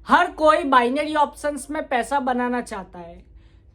हर कोई binary options में पैसा बनाना चाहता है।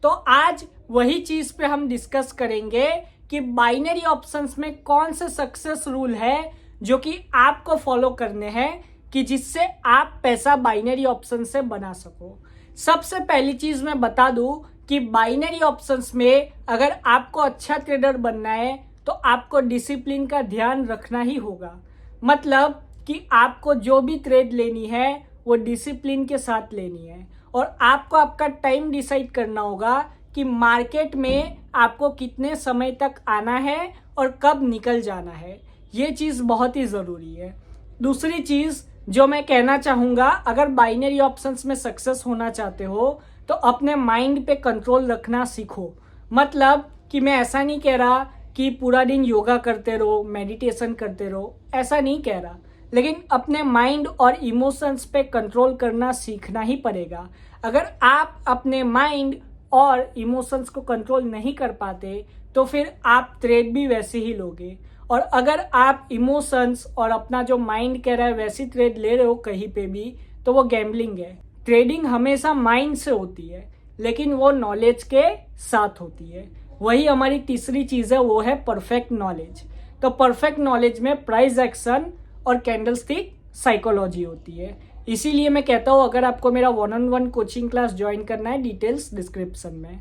तो आज वही चीज पे हम डिस्कस करेंगे कि बाइनरी ऑप्शंस में कौन से सक्सेस रूल है जो कि आपको फॉलो करने हैं कि जिससे आप पैसा बाइनरी ऑप्शन से बना सको। सबसे पहली चीज मैं बता दूं कि बाइनरी ऑप्शंस में अगर आपको अच्छा ट्रेडर बनना है तो आपको डिसिप्लिन का ध्यान रखना ही होगा। मतलब कि आपको जो भी ट्रेड लेनी है वो डिसिप्लिन के साथ लेनी है और आपको आपका टाइम डिसाइड करना होगा कि मार्केट में आपको कितने समय तक आना है और कब निकल जाना है। ये चीज़ बहुत ही ज़रूरी है। दूसरी चीज़ जो मैं कहना चाहूँगा, अगर बाइनरी ऑप्शंस में सक्सेस होना चाहते हो तो अपने माइंड पे कंट्रोल रखना सीखो। मतलब कि मैं ऐसा नहीं कह रहा कि पूरा दिन योगा करते रहो, मेडिटेशन करते रहो, ऐसा नहीं कह रहा, लेकिन अपने माइंड और इमोशंस पे कंट्रोल करना सीखना ही पड़ेगा। अगर आप अपने माइंड और इमोशंस को कंट्रोल नहीं कर पाते तो फिर आप ट्रेड भी वैसे ही लोगे। और अगर आप इमोशंस और अपना जो माइंड कह रहा है वैसी ट्रेड ले रहे हो कहीं पे भी, तो वो गैम्बलिंग है। ट्रेडिंग हमेशा माइंड से होती है, लेकिन वो नॉलेज के साथ होती है। वही हमारी तीसरी चीज़ है, वो है परफेक्ट नॉलेज। तो परफेक्ट नॉलेज में प्राइस एक्शन और कैंडलस्टिक साइकोलॉजी होती है। इसीलिए मैं कहता हूँ अगर आपको मेरा 1-on-1 कोचिंग क्लास ज्वाइन करना है, डिटेल्स डिस्क्रिप्शन में।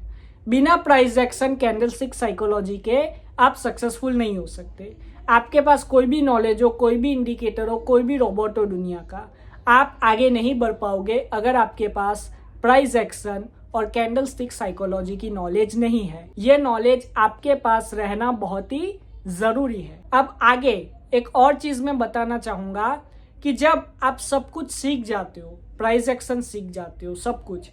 बिना प्राइस एक्शन कैंडलस्टिक साइकोलॉजी के आप सक्सेसफुल नहीं हो सकते। आपके पास कोई भी नॉलेज हो, कोई भी इंडिकेटर हो, कोई भी रोबोट हो दुनिया का, आप आगे नहीं बढ़ पाओगे अगर आपके पास प्राइस एक्शन और कैंडलस्टिक साइकोलॉजी की नॉलेज नहीं है। ये नॉलेज आपके पास रहना बहुत ही जरूरी है। अब आगे एक और चीज मैं बताना चाहूंगा कि जब आप सब कुछ सीख जाते हो, प्राइस एक्शन सीख जाते हो, सब कुछ,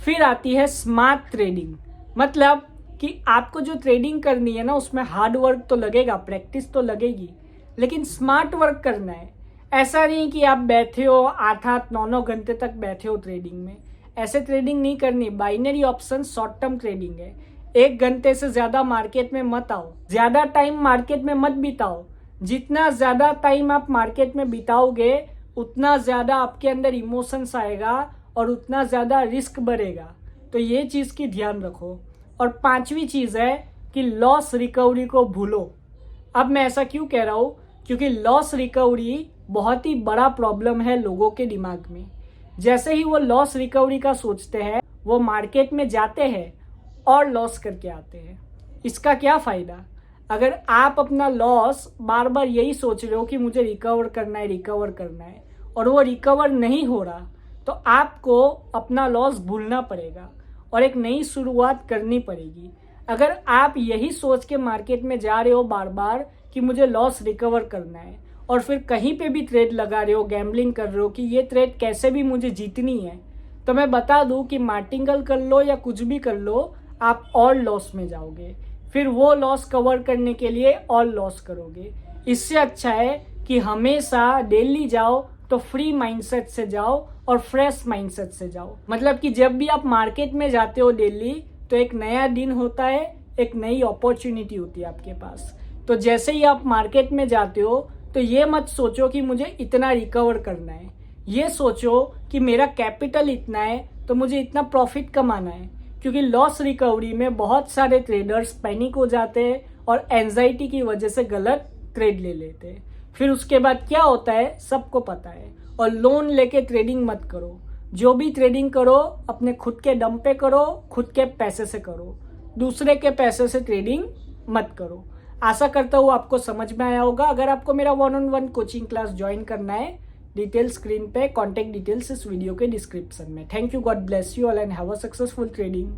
फिर आती है स्मार्ट ट्रेडिंग। मतलब कि आपको जो ट्रेडिंग करनी है ना, उसमें हार्ड वर्क तो लगेगा, प्रैक्टिस तो लगेगी, लेकिन स्मार्ट वर्क करना है। ऐसा नहीं कि आप बैठे हो 8-8, 9-9 घंटे तक बैठे हो ट्रेडिंग में। ऐसे ट्रेडिंग नहीं करनी। Binary option short term trading है। 1 घंटे से ज्यादा मार्केट में मत आओ, ज्यादा टाइम मार्केट में मत बिताओ। जितना ज्यादा टाइम आप मार्केट में बिताओगे उतना ज्यादा आपके अंदर इमोशंस आएगा और उतना ज्यादा रिस्क बढ़ेगा। तो ये चीज की ध्यान रखो। और 5वीं चीज है कि लॉस रिकवरी को भूलो। अब मैं ऐसा क्यों कह रहा हूं, क्योंकि लॉस रिकवरी बहुत ही बड़ा प्रॉब्लम है लोगों के दिमाग में। जैसे ही वो लॉस रिकवरी का सोचते हैं, वो मार्केट में जाते हैं और लॉस करके आते हैं। इसका क्या फायदा? अगर आप अपना लॉस बार बार यही सोच रहे हो कि मुझे रिकवर करना है, रिकवर करना है, और वो रिकवर नहीं हो रहा, तो आपको अपना लॉस भूलना पड़ेगा और एक नई शुरुआत करनी पड़ेगी। अगर आप यही सोच के मार्केट में जा रहे हो बार बार कि मुझे लॉस रिकवर करना है, और फिर कहीं पे भी ट्रेड लगा रहे हो, गैम्बलिंग कर रहे हो कि ये ट्रेड कैसे भी मुझे जीतनी है, तो मैं बता दूं कि मार्टिंगल कर लो या कुछ भी कर लो, आप और लॉस में जाओगे। फिर वो लॉस कवर करने के लिए और लॉस करोगे। इससे अच्छा है कि हमेशा डेली जाओ तो फ्री माइंडसेट से जाओ और फ्रेश माइंडसेट से जाओ। मतलब कि जब भी आप मार्केट में जाते हो डेली, तो एक नया दिन होता है, एक नई अपॉर्चुनिटी होती है आपके पास। तो जैसे ही आप मार्केट में जाते हो तो ये मत सोचो कि मुझे इतना रिकवर करना है। ये सोचो कि मेरा कैपिटल इतना है तो मुझे इतना प्रॉफिट कमाना है। क्योंकि लॉस रिकवरी में बहुत सारे ट्रेडर्स पैनिक हो जाते हैं और एंजाइटी की वजह से गलत ट्रेड ले लेते हैं। फिर उसके बाद क्या होता है सबको पता है। और लोन लेके ट्रेडिंग मत करो। जो भी ट्रेडिंग करो अपने खुद के दम पे करो, खुद के पैसे से करो, दूसरे के पैसे से ट्रेडिंग मत करो। आशा करता हूँ आपको समझ में आया होगा। अगर आपको मेरा 1-on-1 कोचिंग क्लास ज्वाइन करना है, डिटेल स्क्रीन पे, कॉन्टेक्ट डिटेल्स इस वीडियो के डिस्क्रिप्शन में। Thank you, God bless you all and have a successful trading.